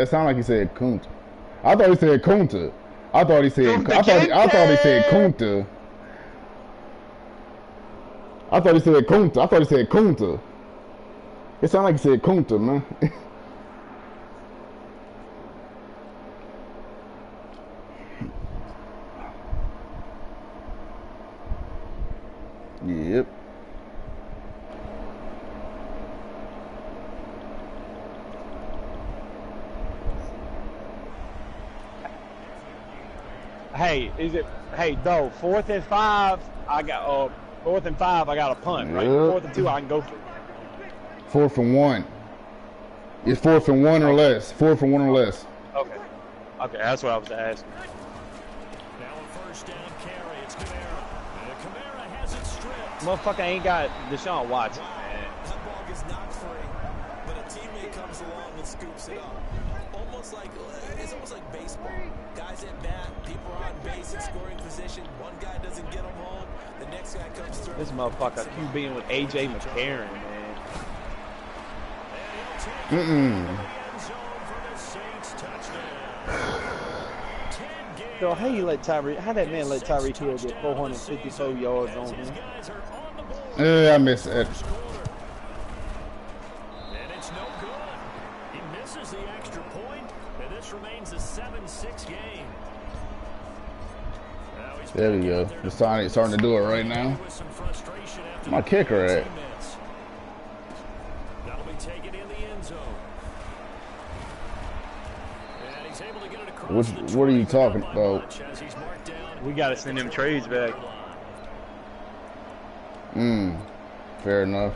It sounded like he said Kunta. I thought he said Kunta. I thought he said Kunta. I thought he said Kunta. I thought he said Kunta. I thought he said Kunta. It sounded like he said Kunta, man. Yep. Hey, is it? Hey, though, 4th and 5. I got 4th and 5. I got a punt, right? 4th and 2. I can go for. 4th and 1. It's 4th and 1 or less. 4th and 1 or less. Okay. Okay, that's what I was asking. Now a first down carry. It's Kamara. Kamara has it stripped. Motherfucker ain't got Deshaun Watson, man. That ball gets knocked free, but a teammate comes along and scoops it up. It's almost like baseball. Guys at bat, people are on base in scoring position. One guy doesn't get them home. The next guy comes through. This motherfucker QBing with AJ McCarron, man. So how you let Tyreek? How that man let Tyreek Hill get 454 yards on him? Yeah, I missed it. And it's no good. He misses the extra point, and this remains a 7-6 game. There we go. The sign is starting to do it right now. My kicker at? That'll be taken in the end zone. And he's able to get it across. What are you talking about? We gotta send them trades back. Fair enough.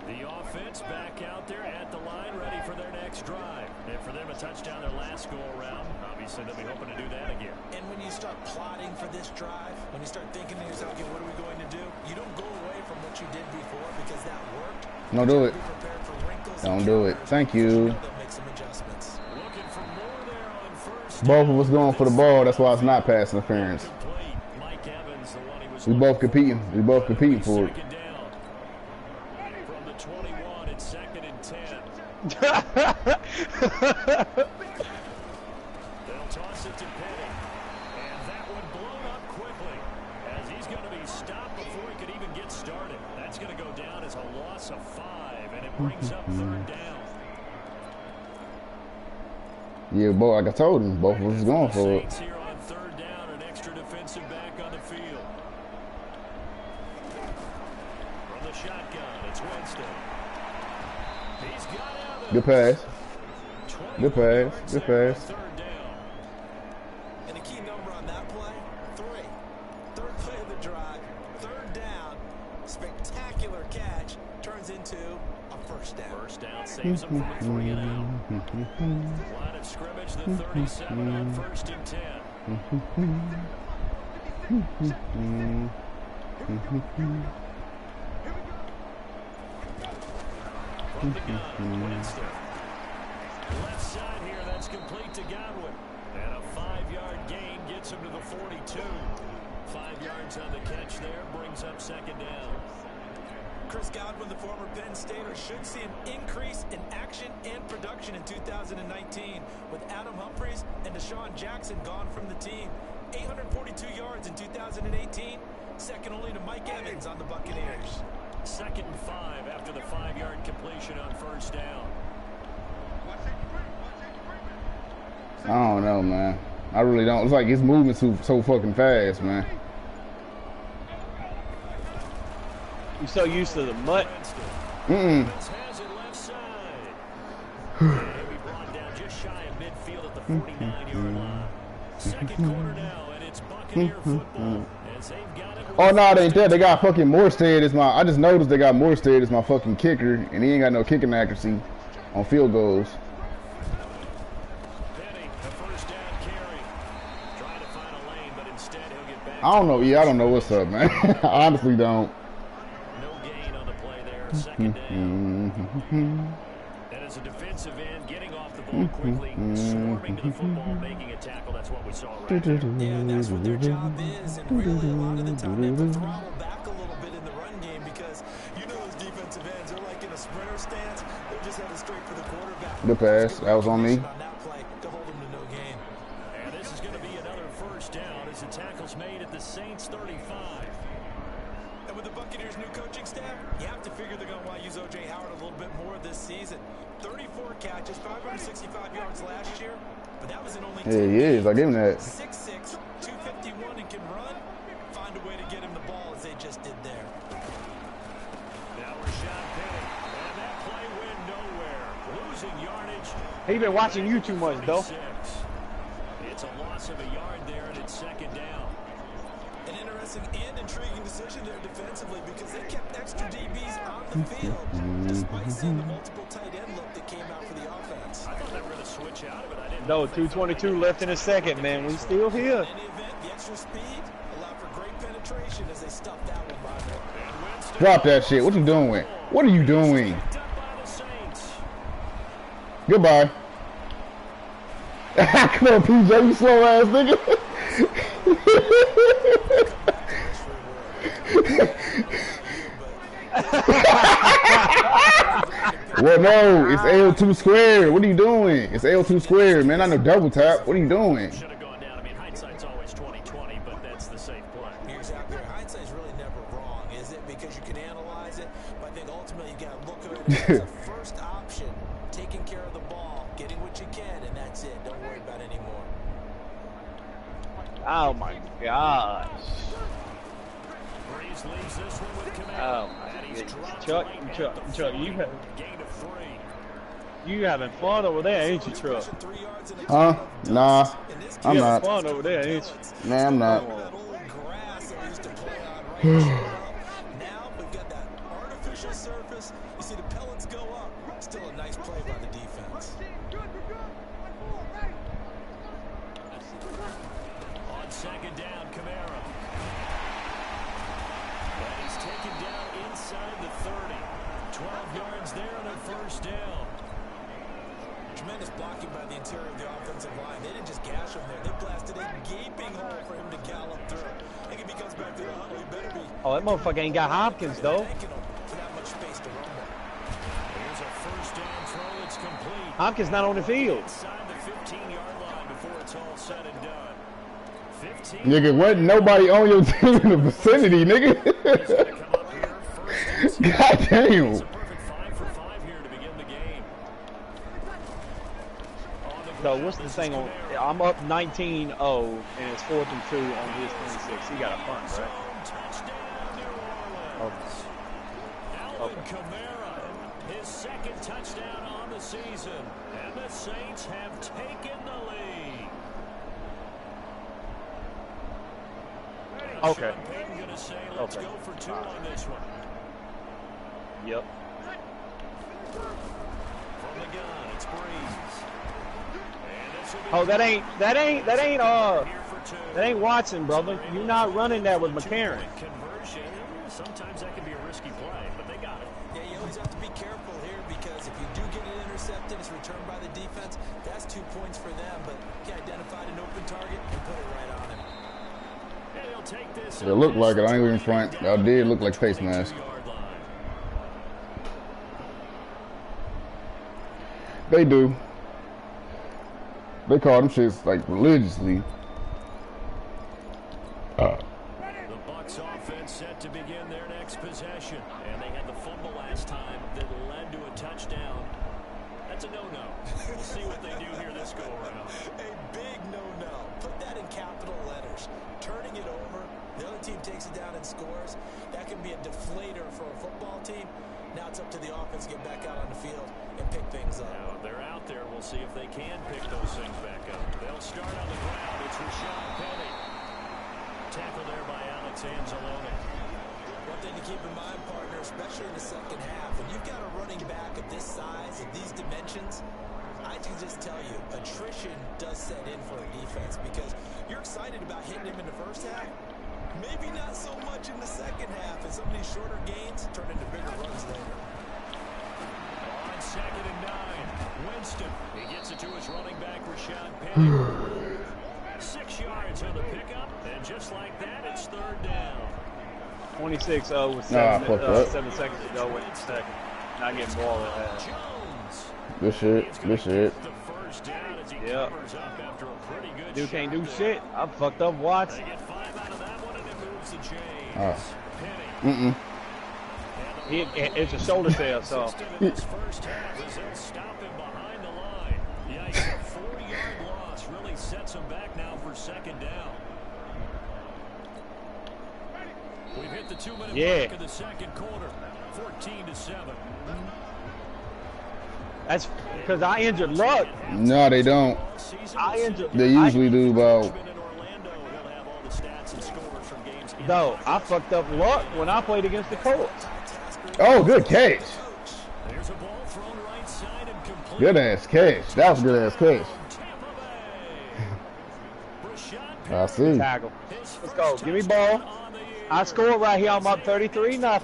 The offense back out there at the line, ready for their next drive. And for them, a touchdown their last go-around. Obviously, they'll be hoping to do that again. And when you start plotting for this drive, when you start thinking to yourself, okay, what are we going to do? You don't go away from what you did before because that worked. Don't do it. Don't do it. Thank you. Both of us going for the ball. That's why it's not pass interference. We both competing. We both competing for it. From the 21, it's 2nd and 10. They'll toss it to Petty. And that one blown up quickly as he's going to be stopped before he could even get started. That's going to go down as a loss of 5, and it brings up 3rd down. Yeah, boy, like I told him, both of us going for it. Here on 3rd down, an extra defensive back on the field. From the shotgun, it's Winston. He's got out of Good pass. Good pass. Good pass. 3rd down. And a key number on that play, 3. 3rd play of the drive, 3rd down, spectacular catch, turns into a 1st down. 1st down saves him from a 3 and out. Line of scrimmage, the 37 on 1st and 10. From the gun, Winston. Left side here, that's complete to Godwin. And a 5-yard gain gets him to the 42. 5 yards on the catch there, brings up 2nd down. Chris Godwin, the former Penn Stater, should see an increase in action and production in 2019 with Adam Humphries and Deshaun Jackson gone from the team. 842 yards in 2018, second only to Mike Evans on the Buccaneers. 2nd and 5 after the 5-yard completion on 1st down. I don't know, man. I really don't. It's like it's moving so fucking fast, man. You so used to the mutt. Mm-mm. Has it left side. He'll be brought down just shy of midfield at the 49-yard line. 2nd quarter now, and it's Buccaneer football. As they've got it. Oh no, they ain't that. They got fucking Morstead as my. I just noticed they got Morstead as my fucking kicker, and he ain't got no kicking accuracy on field goals. Penny, the 1st down carry. Trying to find a lane, but instead he'll get back. I don't know. Yeah, I don't know what's up, man. I honestly don't. No gain on the play there. 2nd down. And as a defensive end, getting off the ball quickly, swarming to the football, making a tackle. That's what we saw right there. Yeah, that's what their job is, and really a lot of the time they have to throttle back a little bit in the run game because you know those defensive ends are sprinter stance. They're just headed straight for the quarterback. Good pass. That was on me. On that play to hold him to no gain. And this is going to be another first down as the tackle's made at the Saints 35. And with the Buccaneers' new coaching staff, you have to figure they're going to want to use O.J. Howard a little bit more this season. 34 catches, 565 yards last year, but that was in only 10 Yeah, he is. I give him that. 6'6", 251, and can run. Find a way to get him the ball as they just did there. Now Rashad Penny, and that play went nowhere. Losing yardage. He been watching you too much, though. It's a loss of a yard there, and it's second down. An interesting and intriguing decision there defensively because they kept extra DBs on the field despite seeing the multiple tight end look that came out for the offense. I thought they were going to switch out of it. I didn't No, 2:22 left in the second, man. We still here. In any event, the extra speed allowed for great penetration as they stuffed that one by there. Drop that shit. What you doing? What are you doing? Goodbye. Come on, PJ, you slow ass nigga. Well, no, it's L2 squared. What are you doing? It's L2 squared, man. I know double tap. What are you doing? Should have gone down. I mean, hindsight's always 20/20, but that's the safe play. You're exactly right. Hindsight's really never wrong, is it? Because you can analyze it, but I think ultimately you got to look at it as a first option, taking care of the ball, getting what you can, and that's it. Don't worry about any more. Oh my gosh. Breeze leaves this one with command. Oh my goodness. Chuck, you having fun over there, ain't you, Chuck? Huh? Nah, I'm You not. having fun over there, ain't you? Nah, I'm not. Now we've got that artificial surface. You see the pellets go up. Still a nice play by the defense. On second down, Kamara. And he's taken down inside the 30. 12 yards there on a first down. Tremendous blocking by the interior of the offensive line. They didn't just gash him there. They blasted a gaping hole for him to gallop through. I think if he comes back to the huddle, he better be. Oh, that motherfucker ain't got Hopkins, though. Thanking him for that much space to run with. Here's a first down throw. It's complete. Hopkins not on the field. Inside the 15-yard line before it's all said and done. 15. Nigga, wasn't nobody on your team in the vicinity, nigga. He's going to come up here first and 10. God damn. It's a perfect 5 for 5 here to begin the game. So what's the thing on? I'm up 19-0, and it's 4th and 2 on his 26. He got a punt, right? Touchdown, New Orleans. Alvin Kamara, his second touchdown on the season, and the Saints have taken the lead. Okay. Sean Payton going to say, let's go for 2 on this one. Yep. From the gun, it's Breeze. And this will be Oh, that ain't Watson, brother. You're not running that with McCarron. conversion. Sometimes that can be a risky play, but they got it. Yeah, you always have to be careful here because if you do get it intercepted, it's returned by the defense. That's 2 points for them, but he identified an open target and put it right on him. And he'll take this. It looked like it. I ain't even front. Y'all did look like face mask. They do. They call them shits like religiously. The Bucs offense set to begin their next possession, and they had the fumble last time that led to a touchdown. That's a no-no. We'll see what they do here this go-around. A big no-no. Put that in capital letters. Turning it over, the other team takes it down and scores. That can be a deflator for a football team. Now it's up to the offense to get back out on the field and pick things up. Now, they're out there. We'll see if they can pick those things back up. They'll start on the ground. It's Rashad Penny. Tackled there by Alex Anzalone. One thing to keep in mind, partner, especially in the second half, when you've got a running back of this size and these dimensions, I can just tell you, attrition does set in for a defense because you're excited about hitting him in the first half. Maybe not so much in the second half, and some of these shorter gains turn into bigger runs later. On second and 9, Winston. He gets it to his running back, Rashad Penny. 6 yards on the pickup, and just like that, it's third down. 26-0 with 7 seconds to go in the second. Not getting ball at that. Good shit. Good shit. Yeah. Dude can't do shit. I fucked up Watson. It's a shoulder tear, so. Sets him back now for second down. We've hit the 2-minute mark of the second quarter. 14-7. That's because I injured Luck. No, they don't. They usually do about. No, I fucked up Luck when I played against the Colts. Oh, good catch. Good ass catch. That was a good ass catch. I see. Tackle. Let's go. Give me ball. I scored right here. I'm up 33-0. I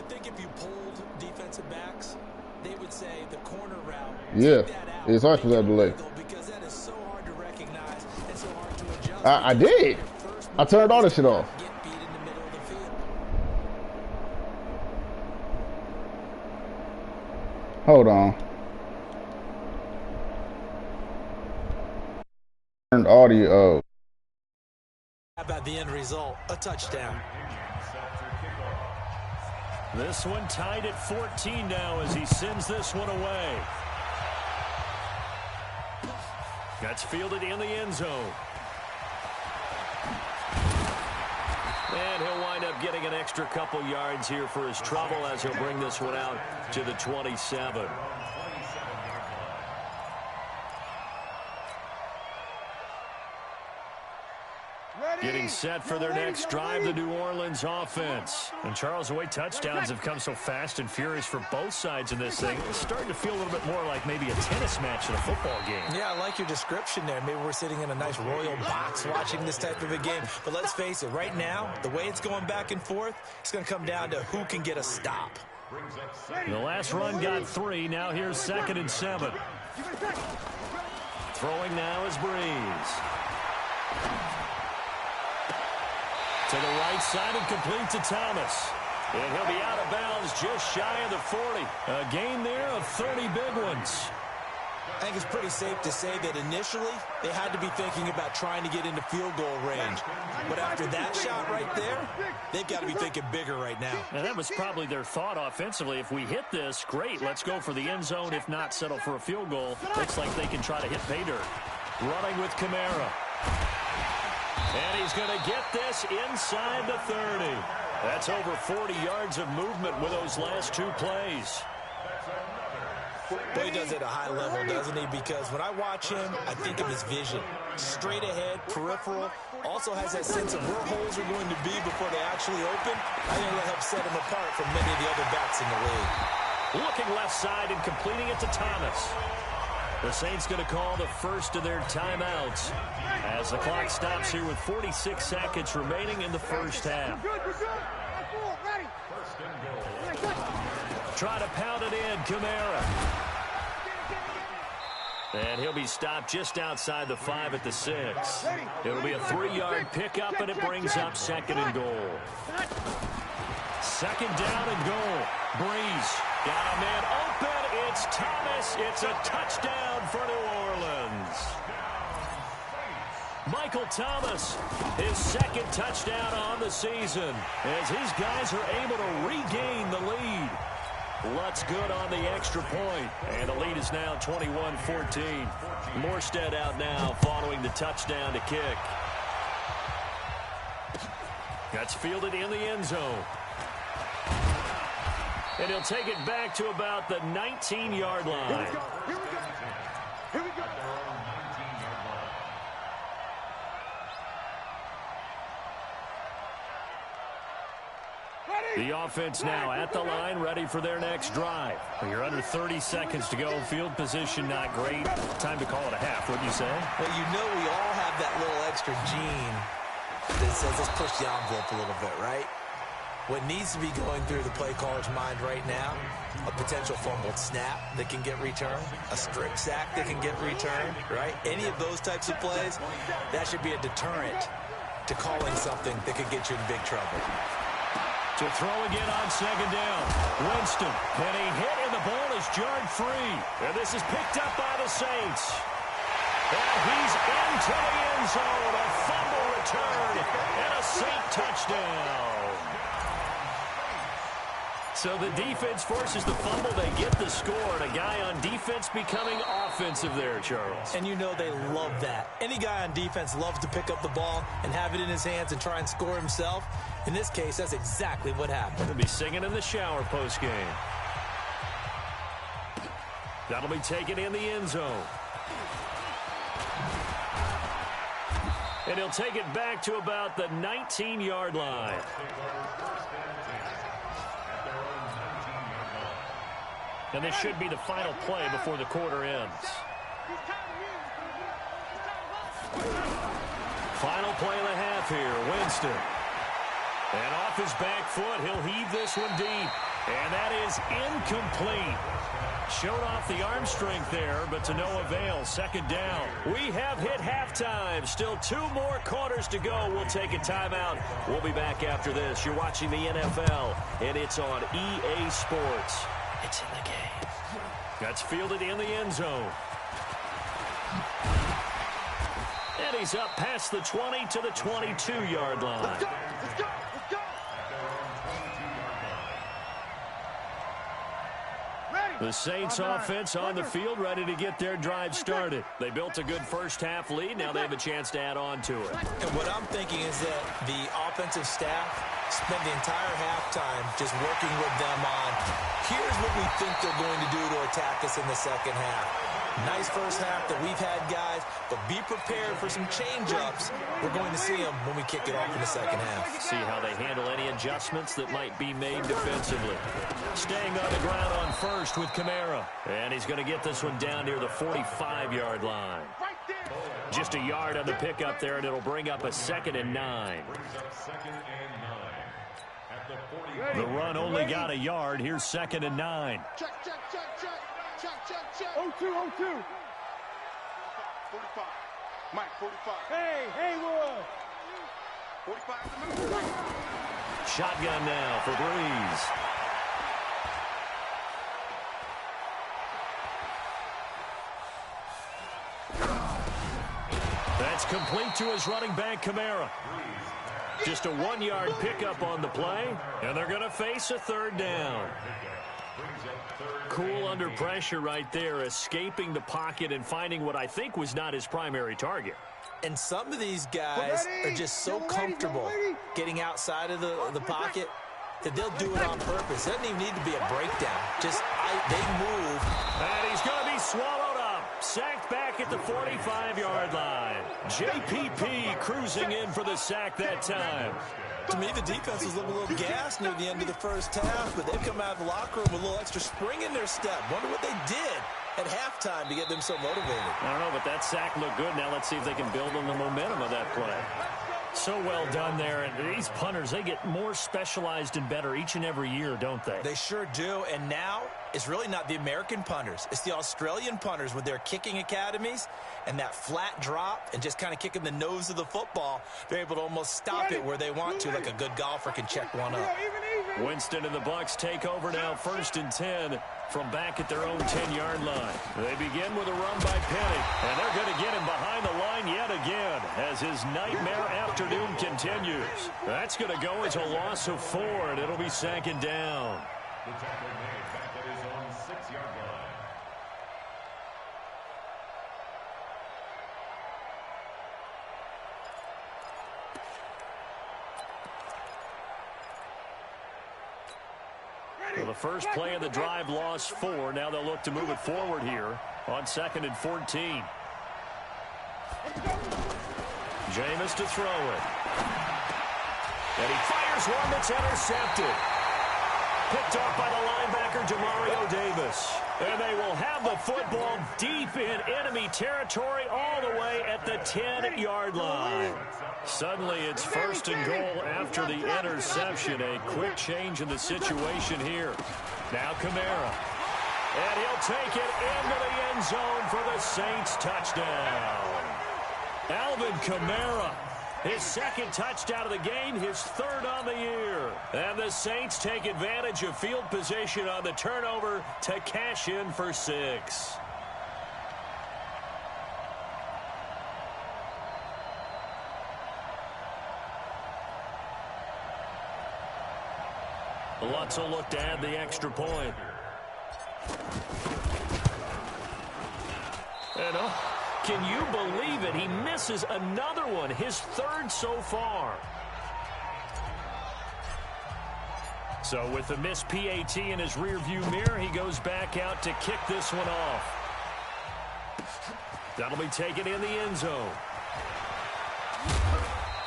think if you polled defensive backs, they would say the corner route. Yeah, it's hard for that delay. Because that is so hard to recognize and so hard to adjust. I did. I turned all this shit off. Get beat in the middle of the field. Hold on. Turned audio. How about the end result? A touchdown. This one tied at 14 now as he sends this one away. That's fielded in the end zone. And he'll wind up getting an extra couple yards here for his trouble as he'll bring this one out to the 27. Getting set for their next drive, the New Orleans offense. And Charles, the way touchdowns have come so fast and furious for both sides in this thing, it's starting to feel a little bit more like maybe a tennis match in a football game. Yeah, I like your description there. Maybe we're sitting in a nice royal box watching this type of a game. But let's face it, right now, the way it's going back and forth, it's going to come down to who can get a stop. The last run got 3. Now here's 2nd and 7. Throwing now is Breeze. To the right side and complete to Thomas. And he'll be out of bounds just shy of the 40. A gain there of 30 big ones. I think it's pretty safe to say that initially they had to be thinking about trying to get into field goal range. But after that shot right there, they've got to be thinking bigger right now. And that was probably their thought offensively. If we hit this, great, let's go for the end zone. If not, settle for a field goal. Looks like they can try to hit pay dirt. Running with Kamara. And he's going to get this inside the 30. That's over 40 yards of movement with those last 2 plays. Boy, he does it at a high level, doesn't he? Because when I watch him, I think of his vision. Straight ahead, peripheral. Also has that sense of where holes are going to be before they actually open. I think that helps set him apart from many of the other backs in the league. Looking left side and completing it to Thomas. The Saints going to call the first of their timeouts as the clock stops here with 46 seconds remaining in the first half. Try to pound it in, Kamara. And he'll be stopped just outside the 5 at the 6. It'll be a 3-yard pickup, and it brings up 2nd and goal. 2nd down and goal. Breeze got a man open. It's Thomas. It's a touchdown for New Orleans. Michael Thomas, his 2nd touchdown on the season as his guys are able to regain the lead. Lutz good on the extra point, and the lead is now 21-14. Morstead out now following the touchdown to kick. That's fielded in the end zone. And he'll take it back to about the 19-yard line. Here we go. The offense now at the line, ready for their next drive. Well, you're under 30 seconds to go. Field position not great. Time to call it a half, wouldn't you say? Well, you know we all have that little extra gene that says let's push the envelope a little bit, right? What needs to be going through the play caller's mind right now, a potential fumbled snap that can get returned, a strip sack that can get returned, right? Any of those types of plays, that should be a deterrent to calling something that could get you in big trouble. To throw again on second down. Winston. And he hit, and the ball is jarred free. And this is picked up by the Saints. And he's into the end zone. A fumble return and a Saint touchdown. So the defense forces the fumble. They get the score. And a guy on defense becoming offensive there, Charles. And you know they love that. Any guy on defense loves to pick up the ball and have it in his hands and try and score himself. In this case, that's exactly what happened. He'll be singing in the shower postgame. That'll be taken in the end zone. And he'll take it back to about the 19-yard line. And this should be the final play before the quarter ends. Final play of the half here. Winston. And off his back foot, he'll heave this one deep. And that is incomplete. Showed off the arm strength there, but to no avail. Second down. We have hit halftime. Still 2 more quarters to go. We'll take a timeout. We'll be back after this. You're watching the NFL, and it's on EA Sports. It's in the game. That's fielded in the end zone. And he's up past the 20 to the 22-yard line. Let's go! Let's go! Let's go! The Saints offense on the field, ready to get their drive started. They built a good first-half lead. Now they have a chance to add on to it. And what I'm thinking is that the offensive staff spent the entire halftime just working with them on, here's what we think they're going to do to attack us in the second half. Nice first half that we've had, guys, but be prepared for some change-ups. We're going to see them when we kick it off in the second half. See how they handle any adjustments that might be made defensively. Staying on the ground on first with Kamara. And he's going to get this one down near the 45-yard line. Just a yard on the pickup there, and it'll bring up a 2nd and 9. The run only got a yard. Here's 2nd and 9. Check, check, check, check. Check, check, check. 0-2, 0-2. 45. Mike, 45. Hey, Will. 45. Shotgun now for Breeze. That's complete to his running back, Kamara. Just a 1-yard pickup on the play, and they're going to face a 3rd down. Cool under pressure right there, escaping the pocket and finding what I think was not his primary target. And some of these guys are just so comfortable getting outside of the pocket that they'll do it on purpose. It doesn't even need to be a breakdown. Just they move. And he's going to be swallowed up. Sacked back at the 45-yard line. JPP cruising in for the sack that time. To me, the defense was a little gassed near the end of the first half, but they've come out of the locker room with a little extra spring in their step. Wonder what they did at halftime to get them so motivated. I don't know, but that sack looked good. Now let's see if they can build on the momentum of that play. So well done there. And these punters, they get more specialized and better each and every year, don't they? They sure do. And now it's really not the American punters. It's the Australian punters with their kicking academies and that flat drop and just kind of kicking the nose of the football. They're able to almost stop it where they want to, like a good golfer can check one up. Winston and the Bucs take over now, 1st and 10 from back at their own 10-yard line. They begin with a run by Penny, and they're going to get him behind the line yet again as his nightmare afternoon continues. That's going to go as a loss of 4, and it'll be 2nd down. The tackle made back at his own 6-yard line. So the first play of the drive lost 4. Now they'll look to move it forward here on 2nd and 14. Jameis to throw it. And he fires one that's intercepted. Picked off by the linebacker, Demario Davis. And they will have the football deep in enemy territory all the way at the 10-yard line. Suddenly it's 1st and goal after the interception. A quick change in the situation here. Now Kamara. And he'll take it into the end zone for the Saints touchdown. Alvin Kamara His second touchdown of the game, his third on the year. And the Saints take advantage of field position on the turnover to cash in for 6. Lutz will look to add the extra point. And can you believe it? He misses another one, his third so far. So with the missed PAT in his rearview mirror, he goes back out to kick this one off. That'll be taken in the end zone.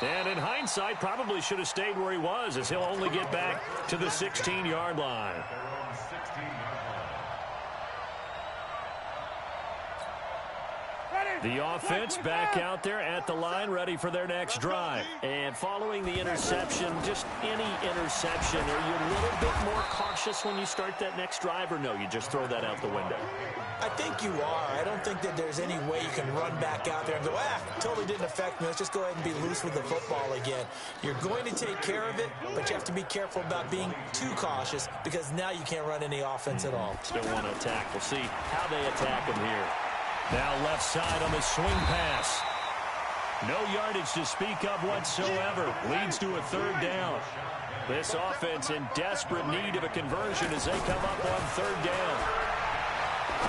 And in hindsight, probably should have stayed where he was, as he'll only get back to the 16-yard line. The offense back out there at the line, ready for their next drive. And following the interception, just any interception, are you a little bit more cautious when you start that next drive, or no, you just throw that out the window? I think you are. I don't think that there's any way you can run back out there and go, totally didn't affect me. Let's just go ahead and be loose with the football again. You're going to take care of it, but you have to be careful about being too cautious, because now you can't run any offense at all. Still want to attack. We'll see how they attack him here. Now left side on the swing pass. No yardage to speak of whatsoever. Leads to a third down. This offense in desperate need of a conversion as they come up on third down.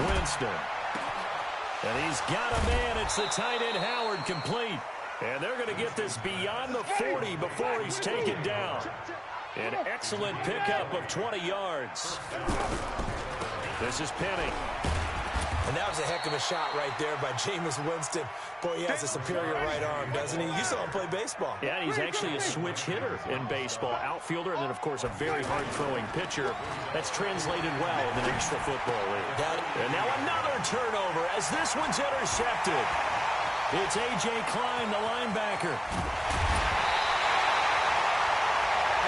Winston. And he's got a man. It's the tight end Howard, complete. And they're going to get this beyond the 40 before he's taken down. An excellent pickup of 20 yards. This is Penny. And that was a heck of a shot right there by Jameis Winston. Boy, he has a superior right arm, doesn't he? You saw him play baseball. Yeah, he's actually a switch hitter in baseball. Outfielder, and then, of course, a very hard-throwing pitcher. That's translated well in the National Football League. And now another turnover as this one's intercepted. It's A.J. Klein, the linebacker.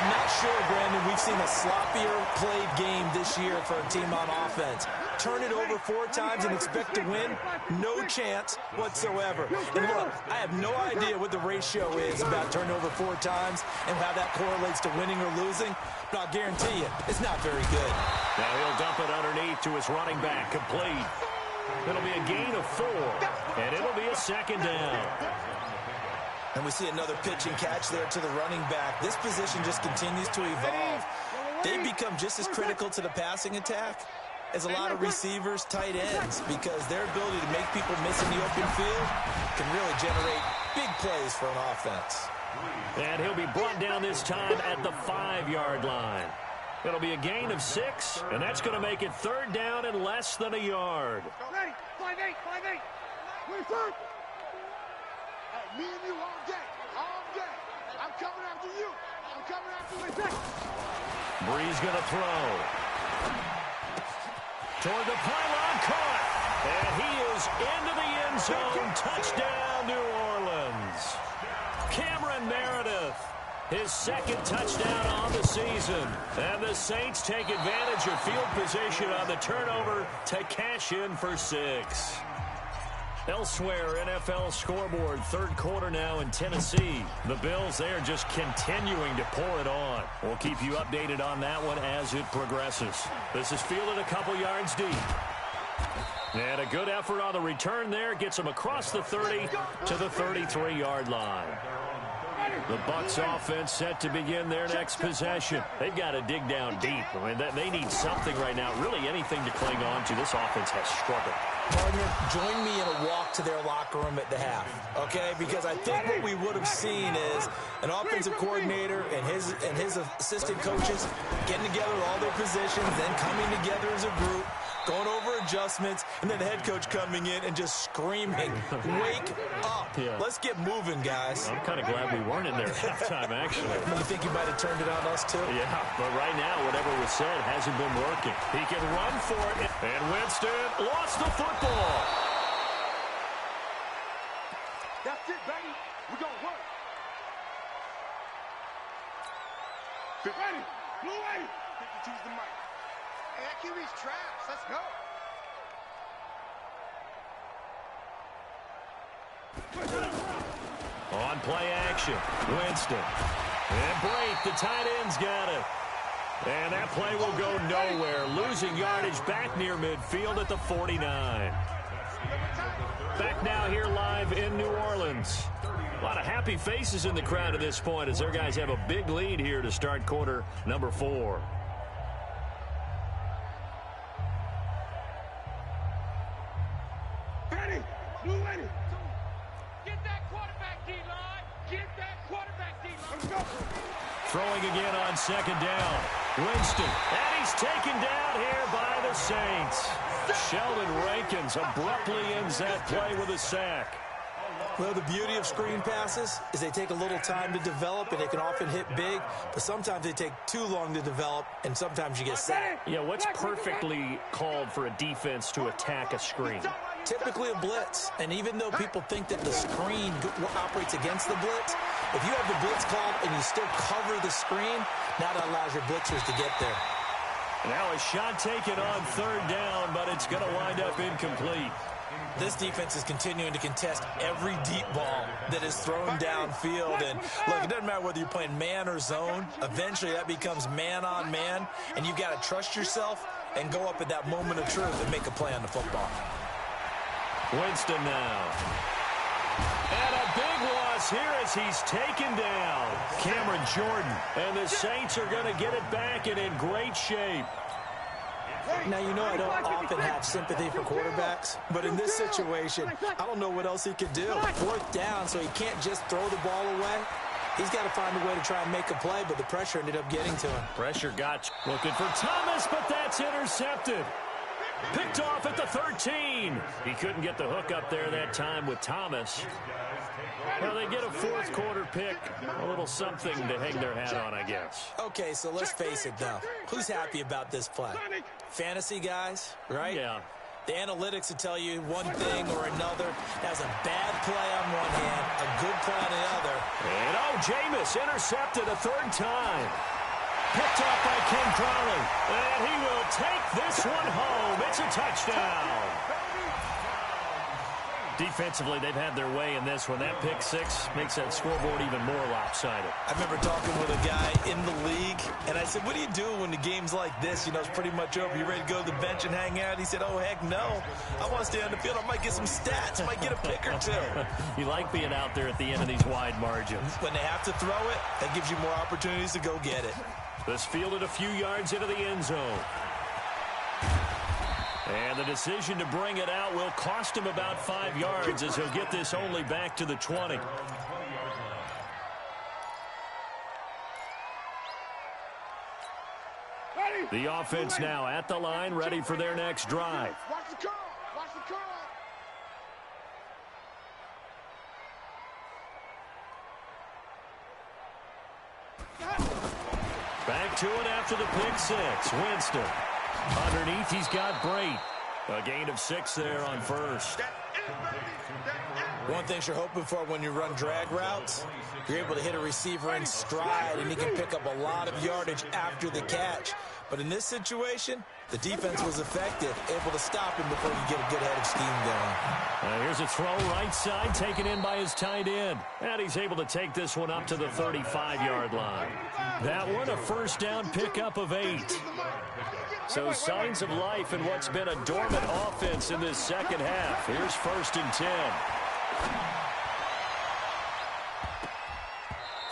I'm not sure, Brandon, we've seen a sloppier played game this year for a team on offense. Turn it over 4 times and expect to win? No chance whatsoever. And look, I have no idea what the ratio is about turnover 4 times and how that correlates to winning or losing, but I'll guarantee you, it's not very good. Now he'll dump it underneath to his running back, complete. It'll be a gain of 4, and it'll be a second down. And we see another pitch and catch there to the running back. This position just continues to evolve. They become just as critical to the passing attack as a lot of receivers, tight ends, because their ability to make people miss in the open field can really generate big plays for an offense. And he'll be brought down this time at the 5-yard line. It'll be a gain of 6, and that's going to make it third down and less than a yard. Ready? 5-8, 5-8. Where's that? Hey, me and you all day. All day. I'm coming after you. I'm coming after you. Bree's going to throw. Toward the pylon, caught. And he is into the end zone. Touchdown, New Orleans. Cameron Meredith, his second touchdown on the season. And the Saints take advantage of field position on the turnover to cash in for 6. Elsewhere, NFL scoreboard, third quarter now in Tennessee. The Bills, they are just continuing to pour it on. We'll keep you updated on that one as it progresses. This is fielded a couple yards deep. And a good effort on the return there. Gets them across the 30 to the 33-yard line. The Bucs offense set to begin their next possession. They've got to dig down deep. I mean, they need something right now, really anything to cling on to. This offense has struggled. Partner, join me in a walk to their locker room at the half, okay? Because I think what we would have seen is an offensive coordinator and his assistant coaches getting together with all their positions, then coming together as a group, going over adjustments, and then the head coach coming in and just screaming, wake up. Yeah. Let's get moving, guys. I'm kind of glad we weren't in there at halftime, actually. You think you might have turned it on us, too? Yeah, but right now, whatever was said hasn't been working. He can run for it, and Winston lost the football. That's it, baby. We're going to work. Ready? Blue way. Think you choose the mic. Hey, that QB's trash. Let's go. On play action, Winston. And Blake, the tight end's got it. And that play will go nowhere. Losing yardage back near midfield at the 49. Back now here live in New Orleans. A lot of happy faces in the crowd at this point as their guys have a big lead here to start quarter number 4. Ready, blue ready. Get that quarterback, D-line. Get that quarterback, D-line. Let's go. Throwing again on second down. Winston, and he's taken down here by the Saints. Sheldon Rankins abruptly ends that play with a sack. Well, the beauty of screen passes is they take a little time to develop, and they can often hit big, but sometimes they take too long to develop, and sometimes you get sacked. Yeah, what's perfectly called for a defense to attack a screen? Typically a blitz, and even though people think that the screen operates against the blitz, if you have the blitz called and you still cover the screen, now that allows your blitzers to get there. Now a shot taken on third down, but it's going to wind up incomplete. This defense is continuing to contest every deep ball that is thrown downfield. And look, it doesn't matter whether you're playing man or zone. Eventually that becomes man on man, and you've got to trust yourself and go up at that moment of truth and make a play on the football. Winston now. And a big loss here as he's taken down. Cameron Jordan. And the Saints are going to get it back and in great shape. Now, you know I don't often have sympathy for quarterbacks, but in this situation, I don't know what else he could do. 4th down, so he can't just throw the ball away. He's got to find a way to try and make a play, but the pressure ended up getting to him. Pressure got looking for Thomas, but that's intercepted. Picked off at the 13. He couldn't get the hook up there that time with Thomas. Well, they get a 4th quarter pick. A little something to hang their hat on, I guess. Okay, so let's face it, though. Who's happy about this play? Fantasy guys, right? Yeah. The analytics will tell you one thing or another. That's a bad play on one hand, a good play on the other. And Jameis intercepted a 3rd time. Picked off by Ken Crowley. And he will take this one home. It's a touchdown. Defensively, they've had their way in this one. That pick 6 makes that scoreboard even more lopsided. I remember talking with a guy in the league, and I said, what do you do when the game's like this? You know, it's pretty much over. You ready to go to the bench and hang out? He said, oh, heck no. I want to stay on the field. I might get some stats. I might get a pick or 2. You like being out there at the end of these wide margins. When they have to throw it, that gives you more opportunities to go get it. This fielded a few yards into the end zone. And the decision to bring it out will cost him about 5 yards as he'll get this only back to the 20. The offense now at the line, ready for their next drive. Watch the curl. Watch the curl. Back to it after the pick 6. Winston. Underneath, he's got Brait. A gain of 6 there on 1st. One thing you're hoping for when you run drag routes, you're able to hit a receiver in stride, and he can pick up a lot of yardage after the catch. But in this situation, the defense was effective, able to stop him before he get a good head of steam going. Here's a throw right side, taken in by his tight end. And he's able to take this one up to the 35-yard line. That one, a 1st down pickup of 8. So signs of life in what's been a dormant offense in this second half. Here's 1st and 10.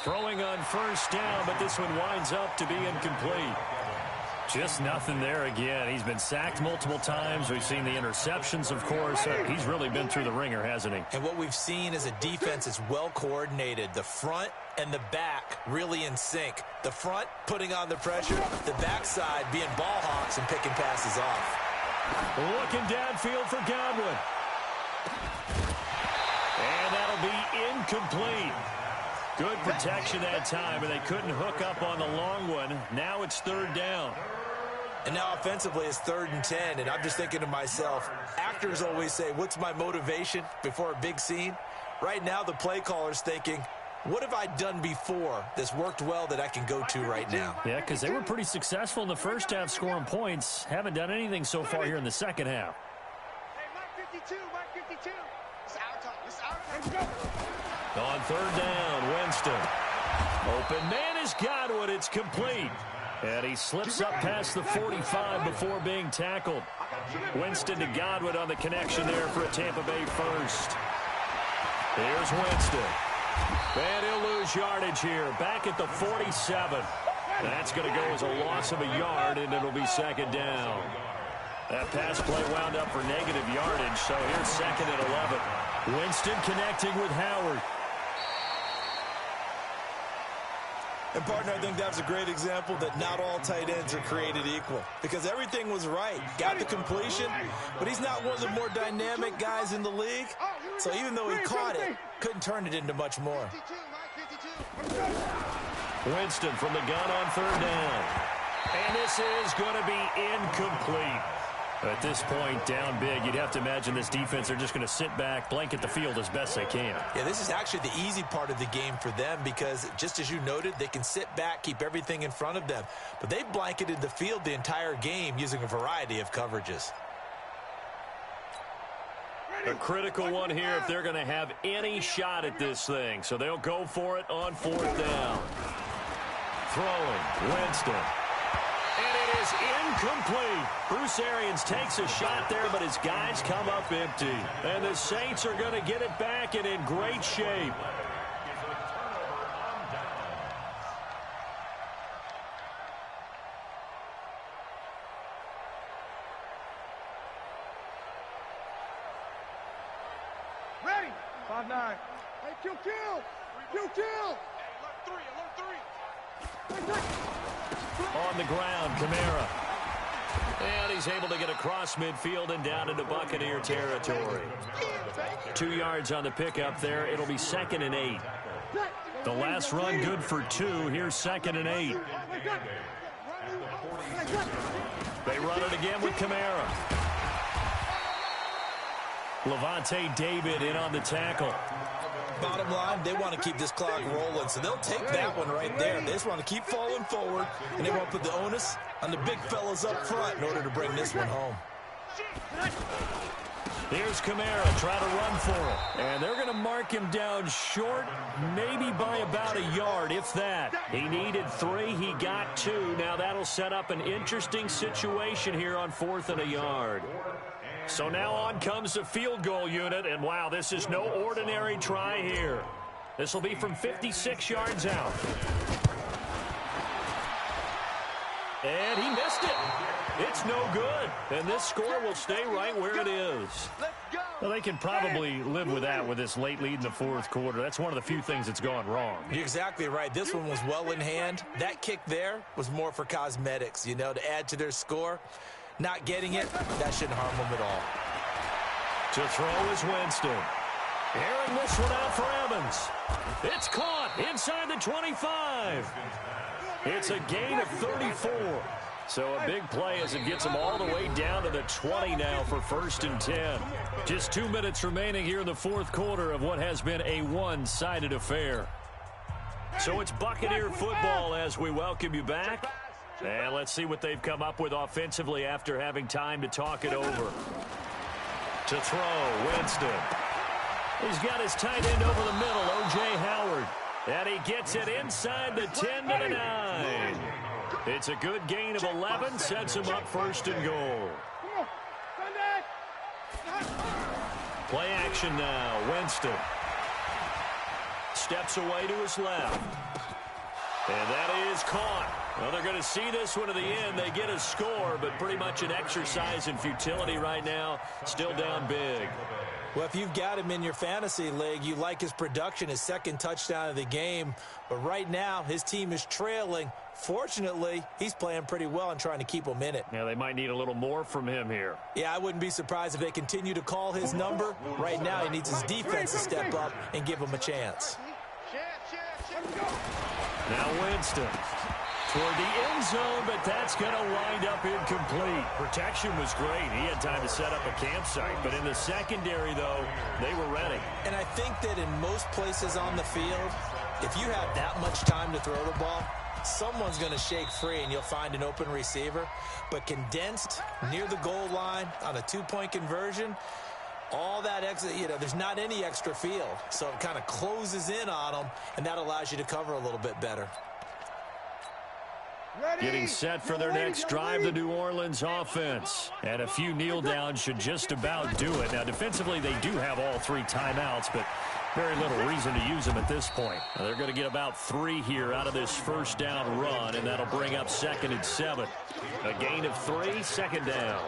Throwing on 1st down, but this one winds up to be incomplete. Just nothing there again. He's been sacked multiple times. We've seen the interceptions, of course. He's really been through the ringer, hasn't he? And what we've seen is a defense that's well coordinated. The front and the back really in sync. The front putting on the pressure, the backside being ball hawks and picking passes off. Looking downfield for Godwin. And that'll be incomplete. Good protection that time, and they couldn't hook up on the long one. Now it's 3rd down. And now offensively it's 3rd and 10, and I'm just thinking to myself, actors always say, what's my motivation before a big scene? Right now the play caller's thinking, what have I done before that's worked well that I can go to right now? Yeah, because they were pretty successful in the first half scoring points. Haven't done anything so far here in the second half. Hey, Mark 52, Mark 52. It's our time. It's our time. Let's go. On third down, Winston. Open man is Godwin. It's complete. And he slips up past the 45 before being tackled. Winston to Godwin on the connection there for a Tampa Bay first. Here's Winston. And he'll lose yardage here. Back at the 47. That's going to go as a loss of a yard, and it'll be second down. That pass play wound up for negative yardage, so here's second and 11. Winston connecting with Howard. And, partner, I think that's a great example that not all tight ends are created equal. Because everything was right. Got the completion, but he's not one of the more dynamic guys in the league. So even though he caught it, couldn't turn it into much more. Winston from the gun on third down. And this is going to be incomplete. At this point, down big, you'd have to imagine this defense, they're just going to sit back, blanket the field as best they can. Yeah, this is actually the easy part of the game for them because, just as you noted, they can sit back, keep everything in front of them. But they've blanketed the field the entire game using a variety of coverages. A critical one here if they're going to have any shot at this thing. So they'll go for it on fourth down. Throwing, Winston. And it is incomplete. Bruce Arians takes a shot there, but his guys come up empty. And the Saints are going to get it back and in great shape. Ready? 5-9. Hey, kill. Alert 3. On the ground, Kamara. And he's able to get across midfield and down into Buccaneer territory. 2 yards on the pickup there. It'll be second and 8. The last run good for 2. Here's second and 8. They run it again with Kamara. Levante David in on the tackle. Bottom line, they want to keep this clock rolling, so they'll take that one right there. They just want to keep falling forward, and they want to put the onus on the big fellas up front in order to bring this one home. Here's Kamara, try to run for it. And they're going to mark him down short, maybe by about a yard, if that. He needed 3, he got 2. Now that'll set up an interesting situation here on fourth and a yard. So now on comes the field goal unit, and wow, this is no ordinary try here. This will be from 56 yards out. And he missed it. It's no good. And this score will stay right where it is. Well, they can probably live with that with this late lead in the fourth quarter. That's one of the few things that's gone wrong. You're exactly right. This one was well in hand. That kick there was more for cosmetics, you know, to add to their score. Not getting it, that shouldn't harm them at all. To throw is Winston. Airing this one out for Evans. It's caught inside the 25. It's a gain of 34. So a big play as it gets them all the way down to the 20 now for first and 10. Just 2 minutes remaining here in the fourth quarter of what has been a one-sided affair. So it's Buccaneer football as we welcome you back. And let's see what they've come up with offensively after having time to talk it over. To throw, Winston. He's got his tight end over the middle, O.J. Howard. And he gets it inside the 10 to the 9. It's a good gain of 11, sets him up first and goal. Play action now, Winston. Steps away to his left. And that is caught. Well, they're going to see this one to the end. They get a score, but pretty much an exercise in futility right now. Still down big. Well, if you've got him in your fantasy league, you like his production, his second touchdown of the game. But right now, his team is trailing. Fortunately, he's playing pretty well and trying to keep them in it. Yeah, they might need a little more from him here. Yeah, I wouldn't be surprised if they continue to call his number. Right now, he needs his defense to step up and give him a chance. Now Winston toward the end zone, but that's going to wind up incomplete. Protection was great. He had time to set up a campsite, but in the secondary, though, they were ready. And I think that in most places on the field, if you have that much time to throw the ball, someone's going to shake free and you'll find an open receiver. But condensed near the goal line on a two-point conversion, All that extra, there's not any extra field. So it kind of closes in on them, and that allows you to cover a little bit better. Getting set for their next drive, the New Orleans offense. And a few kneel downs should just about do it. Now, defensively, they do have all 3 timeouts, but very little reason to use them at this point. Now, they're going to get about 3 here out of this first down run, and that'll bring up 2nd and 7. A gain of 3, 2nd down.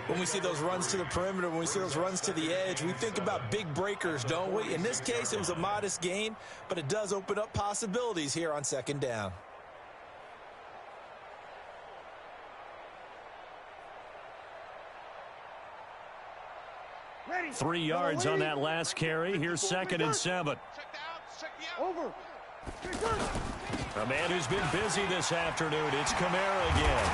When we see those runs to the perimeter, when we see those runs to the edge, we think about big breakers, don't we? In this case, it was a modest gain, but it does open up possibilities here on 2nd down. Ready. 3 yards on that last carry. Here's 2nd and 7. Over. A man who's been busy this afternoon. It's Kamara again.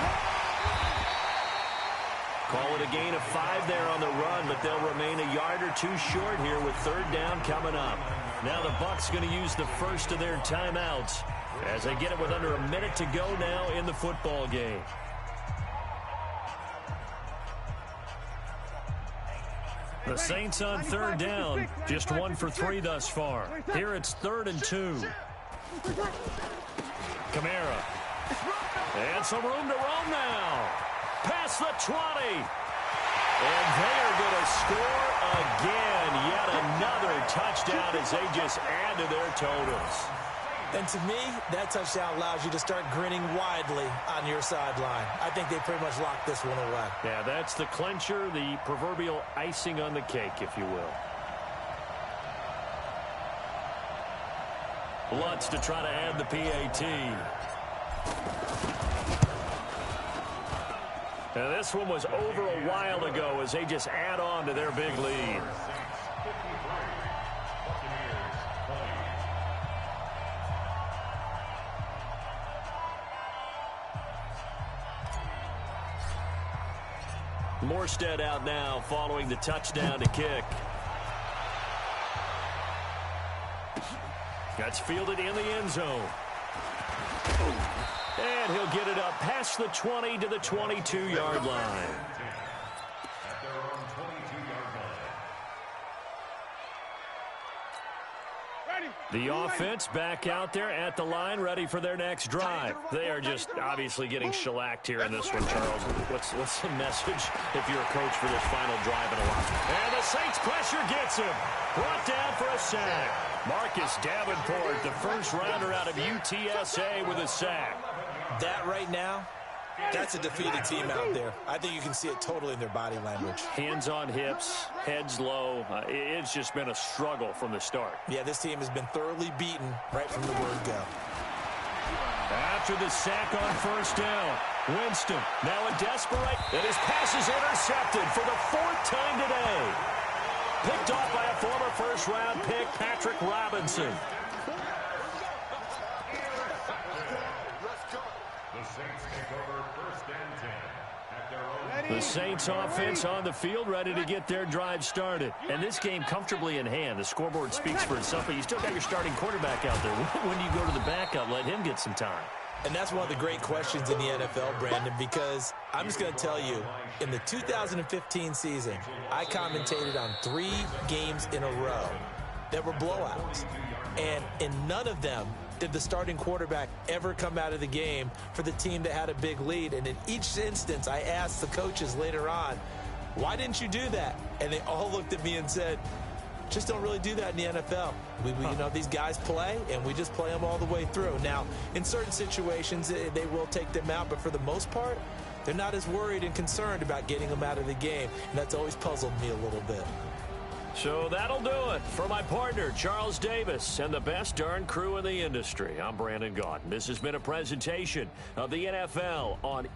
Call it a gain of 5 there on the run, but they'll remain a yard or 2 short here with 3rd down coming up. Now the Bucs going to use the first of their timeouts as they get it with under a minute to go now in the football game. The Saints on 3rd down, just 1 for 3 thus far. Here it's 3rd and 2. Kamara. And some room to roam now. Past the 20. And they are going to score again. Yet another touchdown as they just add to their totals. And to me, that touchdown allows you to start grinning widely on your sideline. I think they pretty much locked this one away. Yeah, that's the clincher, the proverbial icing on the cake, if you will. Lutz to try to add the PAT. Now, this one was over a while ago as they just add on to their big lead. Morstead out now following the touchdown to kick. That's fielded in the end zone. And he'll get it up past the 20 to the 22-yard line. The offense back out there at the line, ready for their next drive. They are just obviously getting shellacked here in this one, Charles. What's the message if you're a coach for this final drive in a while? And the Saints pressure gets him. Brought down for a sack. Marcus Davenport, the first rounder out of UTSA with a sack. That right now, that's a defeated team out there. I think you can see it totally in their body language. Hands on hips, heads low. It's just been a struggle from the start. Yeah, this team has been thoroughly beaten right from the word go. After the sack on first down, Winston now a desperate, and his pass is intercepted for the 4th time today. Picked off by a former first-round pick, Patrick Robinson. The Saints offense on the field, ready to get their drive started. And this game comfortably in hand. The scoreboard speaks for itself, but you still got your starting quarterback out there. When you go to the backup, let him get some time. And that's one of the great questions in the NFL, Brandon, because I'm just going to tell you, in the 2015 season, I commentated on 3 games in a row that were blowouts. And in none of them did the starting quarterback ever come out of the game for the team that had a big lead. And in each instance, I asked the coaches later on, why didn't you do that? And they all looked at me and said, just don't really do that in the NFL. You know, these guys play, and we just play them all the way through. Now, in certain situations, they will take them out, but for the most part, they're not as worried and concerned about getting them out of the game, and that's always puzzled me a little bit. So that'll do it for my partner, Charles Davis, and the best darn crew in the industry. I'm Brandon Gaudin. This has been a presentation of the NFL on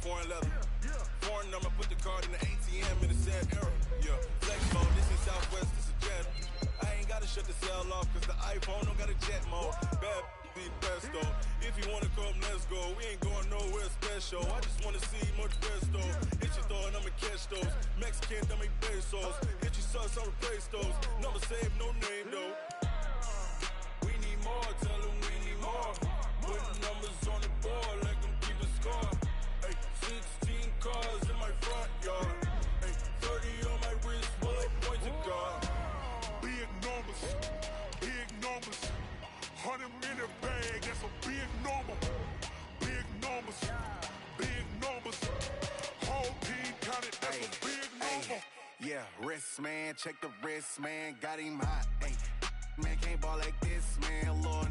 foreign leather. Foreign number, put the card in the ATM in a sad era. Yeah, flex mode, this is Southwest, this is Jet. I ain't gotta shut the cell off, cause the iPhone don't got a jet mode. Bad be best though. If you wanna come, let's go. We ain't going nowhere special. I just wanna see much best though. Hit your thought, I'ma catch those. Mexican, dummy pesos. Hit your sus, I'll replace those. Number save, no name though. We need more, tell them we need more. Putting numbers on the board like them keep a score. Ay, 16 cars in my front yard. Ay, 30 on my wrist, well, I point to God. Big numbers, big numbers. 100 minute bag, that's a big number. Big numbers, big numbers. Whole team counted, that's a big number. Yeah, wrist man, check the wrist man, got him hot. Ay, man can't ball like this, man. Lord,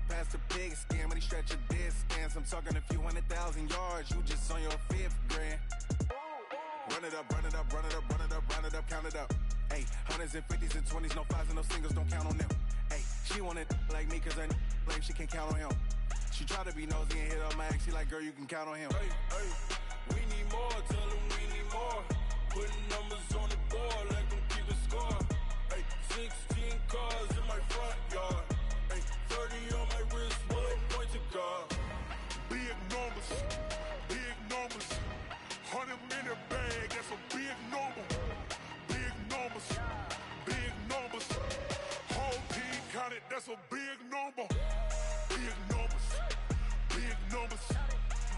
past the pig skin, but he stretch a distance. I'm talking a few 100,000 yards, you just on your 5th grand. Run it up, run it up, run it up, run it up, run it up, count it up. Ay, hundreds and 50s and 20s, no 5s and no singles, don't count on them. Ay, she want it like me, cause her like she can't count on him. She try to be nosy and hit up my ex, she like, girl, you can count on him. Ay, ay, we need more, tell them we need more. Putting numbers on the board like them keep a score. Ay, 16 cars in my front yard. Ay, 30 on my wrist, well, I point to God. Big numbers, big numbers. 100 minute bag, that's a big number. Big numbers, big numbers. Whole team counted, that's a big number. Big numbers, big numbers.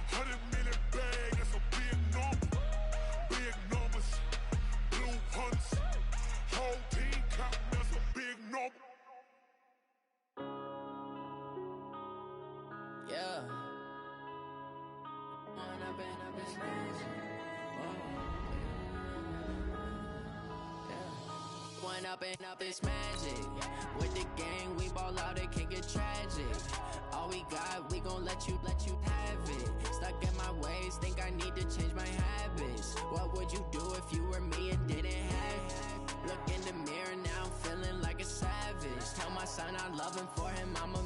100 minute bag, that's a big number. Big numbers, blue hunts. Whole team counting, that's a big number. Yeah. One up and up is magic. With the gang, we ball out, it can get tragic. All we got, we gon' let you have it. Stuck in my ways, think I need to change my habits. What would you do if you were me and didn't have it? Look in the mirror now, I'm feeling like a savage. Tell my son I love him, for him, I'ma